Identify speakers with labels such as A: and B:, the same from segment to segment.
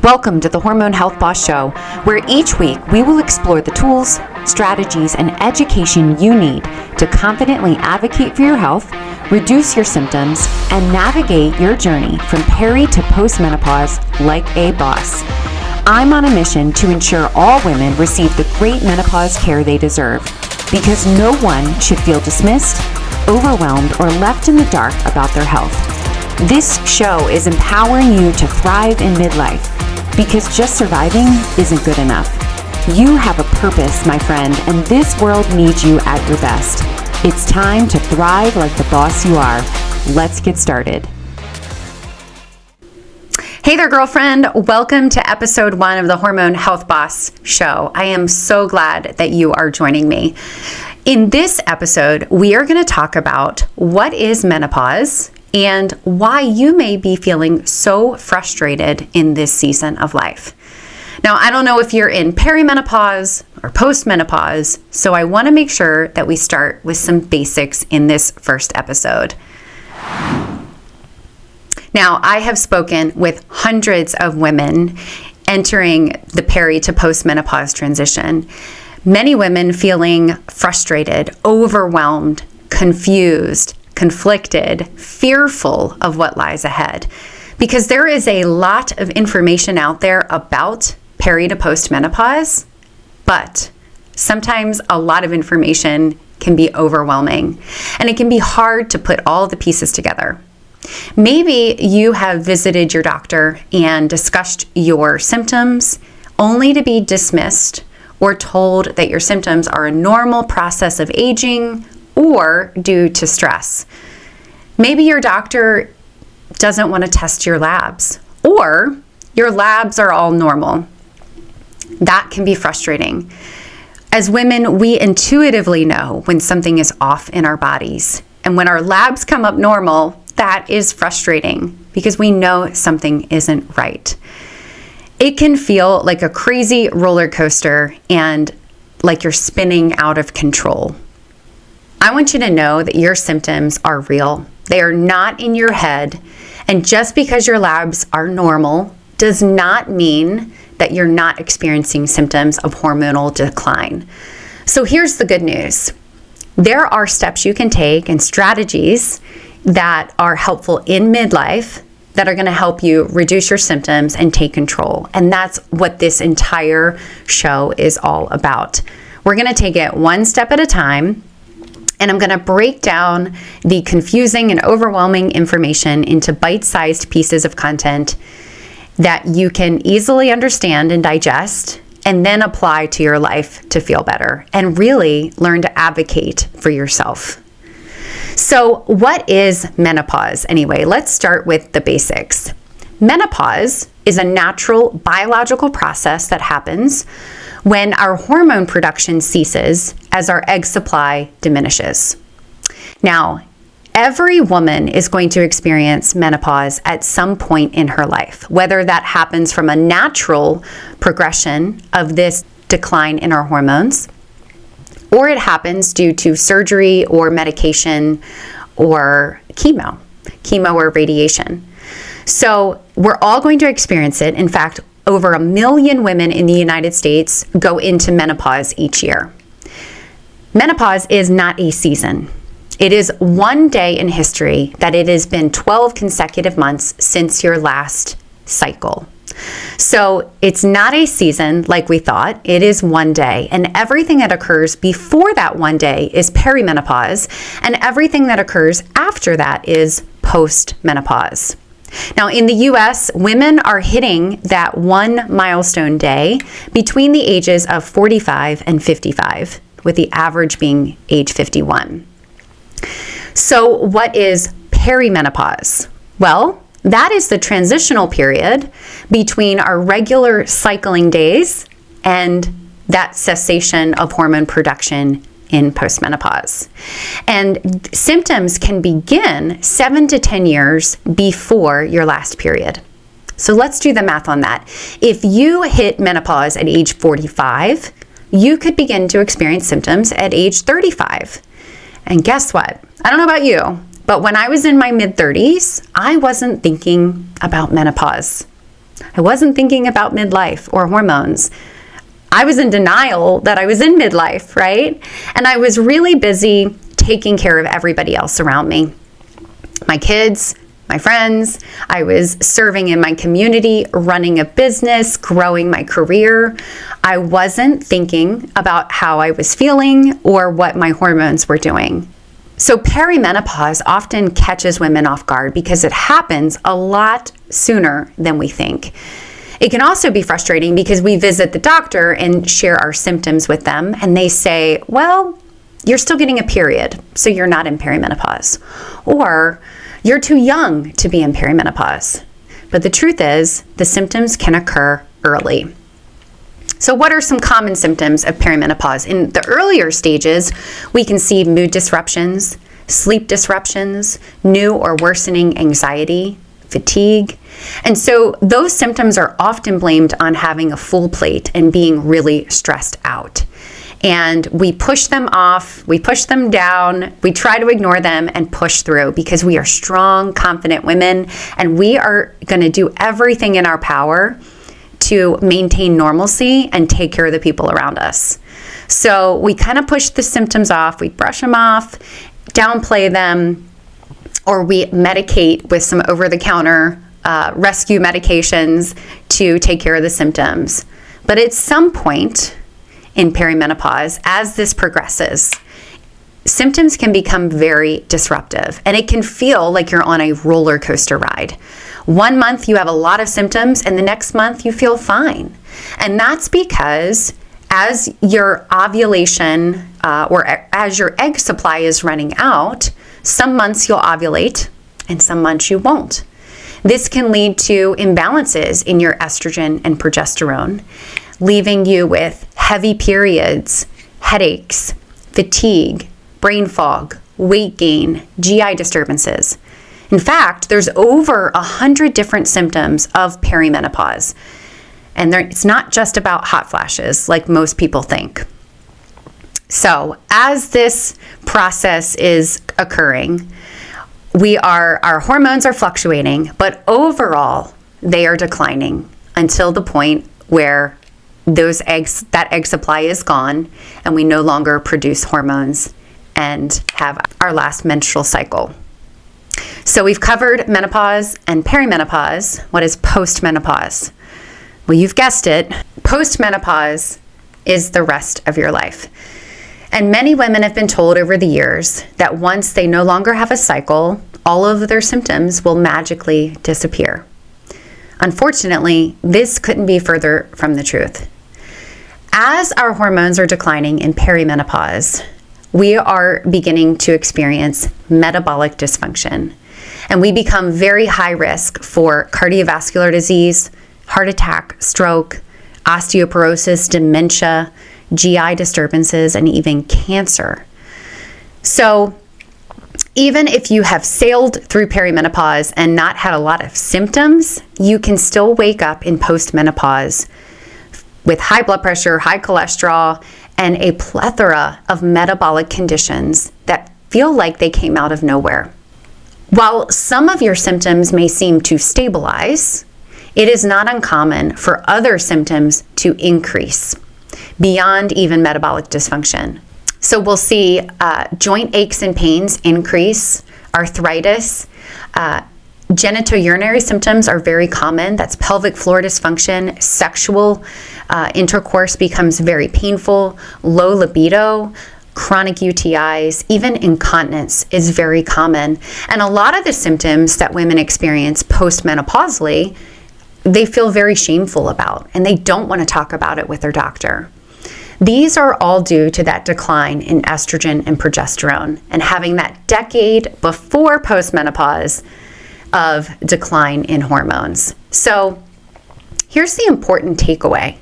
A: Welcome to the Hormone Health Boss Show, where each week we will explore the tools, strategies, and education you need to confidently advocate for your health, reduce your symptoms, and navigate your journey from peri to post-menopause like a boss. I'm on a mission to ensure all women receive the great menopause care they deserve, because no one should feel dismissed, overwhelmed, or left in the dark about their health. This show is empowering you to thrive in midlife, because just surviving isn't good enough. You have a purpose, my friend, and this world needs you at your best. It's time to thrive like the boss you are. Let's get started. Hey there, girlfriend. Welcome to episode 1 of the Hormone Health Boss Show. I am so glad that you are joining me. In this episode, we are going to talk about what is menopause and why you may be feeling so frustrated in this season of life. Now, I don't know if you're in perimenopause or post-menopause, so I want to make sure that we start with some basics in this first episode. Now, I have spoken with hundreds of women entering the peri to post-menopause transition. Many women feeling frustrated, overwhelmed, confused, conflicted, fearful of what lies ahead. Because there is a lot of information out there about peri to post-menopause, but sometimes a lot of information can be overwhelming, and it can be hard to put all the pieces together. Maybe you have visited your doctor and discussed your symptoms only to be dismissed or told that your symptoms are a normal process of aging or due to stress. Maybe your doctor doesn't want to test your labs, or your labs are all normal. That can be frustrating. As women, we intuitively know when something is off in our bodies. And when our labs come up normal, that is frustrating because we know something isn't right. It can feel like a crazy roller coaster and like you're spinning out of control. I want you to know that your symptoms are real. They are not in your head. And just because your labs are normal does not mean that you're not experiencing symptoms of hormonal decline. So here's the good news. There are steps you can take and strategies that are helpful in midlife that are going to help you reduce your symptoms and take control. And that's what this entire show is all about. We're going to take it one step at a time, and I'm going to break down the confusing and overwhelming information into bite-sized pieces of content that you can easily understand and digest, and then apply to your life to feel better and really learn to advocate for yourself. So what is menopause anyway? Let's start with the basics. Menopause is a natural biological process that happens when our hormone production ceases as our egg supply diminishes. Now, every woman is going to experience menopause at some point in her life, whether that happens from a natural progression of this decline in our hormones, or it happens due to surgery or medication or chemo or radiation. So we're all going to experience it. In fact, over 1 million women in the United States go into menopause each year. Menopause is not a season. It is one day in history that it has been 12 consecutive months since your last cycle. So it's not a season like we thought. It is one day, and everything that occurs before that one day is perimenopause, and everything that occurs after that is post-menopause. Now, in the US, women are hitting that one milestone day between the ages of 45 and 55, with the average being age 51. So what is perimenopause? Well, that is the transitional period between our regular cycling days and that cessation of hormone production in postmenopause. And symptoms can begin 7 to 10 years before your last period. So let's do the math on that. If you hit menopause at age 45, you could begin to experience symptoms at age 35. And guess what? I don't know about you, but when I was in my mid-30s, I wasn't thinking about menopause. I wasn't thinking about midlife or hormones. I was in denial that I was in midlife, right? And I was really busy taking care of everybody else around me. My kids, my friends, I was serving in my community, running a business, growing my career. I wasn't thinking about how I was feeling or what my hormones were doing. So perimenopause often catches women off guard because it happens a lot sooner than we think. It can also be frustrating because we visit the doctor and share our symptoms with them, and they say, well, you're still getting a period, so you're not in perimenopause. Or you're too young to be in perimenopause. But the truth is, the symptoms can occur early. So what are some common symptoms of perimenopause? In the earlier stages, we can see mood disruptions, sleep disruptions, new or worsening anxiety, fatigue. And so those symptoms are often blamed on having a full plate and being really stressed out. And we push them off, we push them down, we try to ignore them and push through because we are strong, confident women, and we are going to do everything in our power to maintain normalcy and take care of the people around us. So we kind of push the symptoms off, we brush them off, downplay them, or we medicate with some over-the-counter rescue medications to take care of the symptoms. But at some point in perimenopause, as this progresses, symptoms can become very disruptive, and it can feel like you're on a roller coaster ride. 1 month you have a lot of symptoms, and the next month you feel fine. And that's because as your ovulation or as your egg supply is running out, some months you'll ovulate and some months you won't. This can lead to imbalances in your estrogen and progesterone, leaving you with heavy periods, headaches, fatigue, brain fog, weight gain, GI disturbances. In fact, there's over 100 different symptoms of perimenopause. And it's not just about hot flashes like most people think. So as this process is occurring, our hormones are fluctuating, but overall they are declining until the point where that egg supply is gone and we no longer produce hormones and have our last menstrual cycle. So we've covered menopause and perimenopause. What is post-menopause? Well, you've guessed it. Post-menopause is the rest of your life. And many women have been told over the years that once they no longer have a cycle, all of their symptoms will magically disappear. Unfortunately, this couldn't be further from the truth. As our hormones are declining in perimenopause, we are beginning to experience metabolic dysfunction, and we become very high risk for cardiovascular disease, heart attack, stroke, osteoporosis, dementia, GI disturbances, and even cancer. So even if you have sailed through perimenopause and not had a lot of symptoms, you can still wake up in postmenopause with high blood pressure, high cholesterol, and a plethora of metabolic conditions that feel like they came out of nowhere. While some of your symptoms may seem to stabilize, it is not uncommon for other symptoms to increase beyond even metabolic dysfunction. So we'll see joint aches and pains increase, arthritis, genitourinary symptoms are very common. That's pelvic floor dysfunction. Sexual intercourse becomes very painful. Low libido, chronic UTIs, even incontinence is very common. And a lot of the symptoms that women experience postmenopausally, they feel very shameful about, and they don't want to talk about it with their doctor. These are all due to that decline in estrogen and progesterone and having that decade before postmenopause of decline in hormones. So here's the important takeaway,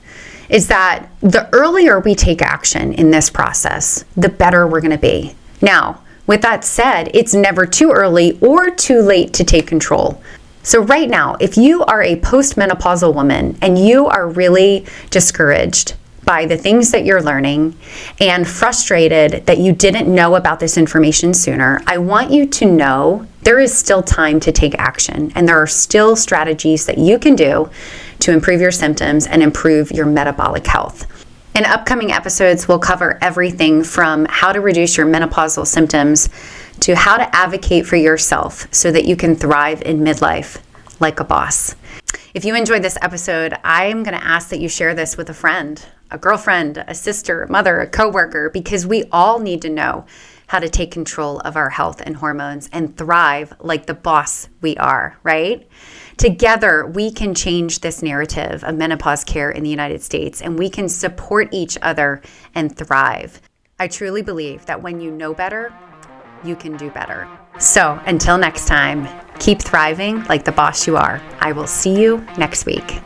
A: is that the earlier we take action in this process, the better we're going to be. Now, with that said, it's never too early or too late to take control. So right now, if you are a postmenopausal woman and you are really discouraged, by the things that you're learning and frustrated that you didn't know about this information sooner, I want you to know there is still time to take action, and there are still strategies that you can do to improve your symptoms and improve your metabolic health. In upcoming episodes, we'll cover everything from how to reduce your menopausal symptoms to how to advocate for yourself so that you can thrive in midlife like a boss. If you enjoyed this episode, I'm going to ask that you share this with a friend, a girlfriend, a sister, a mother, a coworker, because we all need to know how to take control of our health and hormones and thrive like the boss we are, right? Together, we can change this narrative of menopause care in the United States, and we can support each other and thrive. I truly believe that when you know better, you can do better. So until next time, keep thriving like the boss you are. I will see you next week.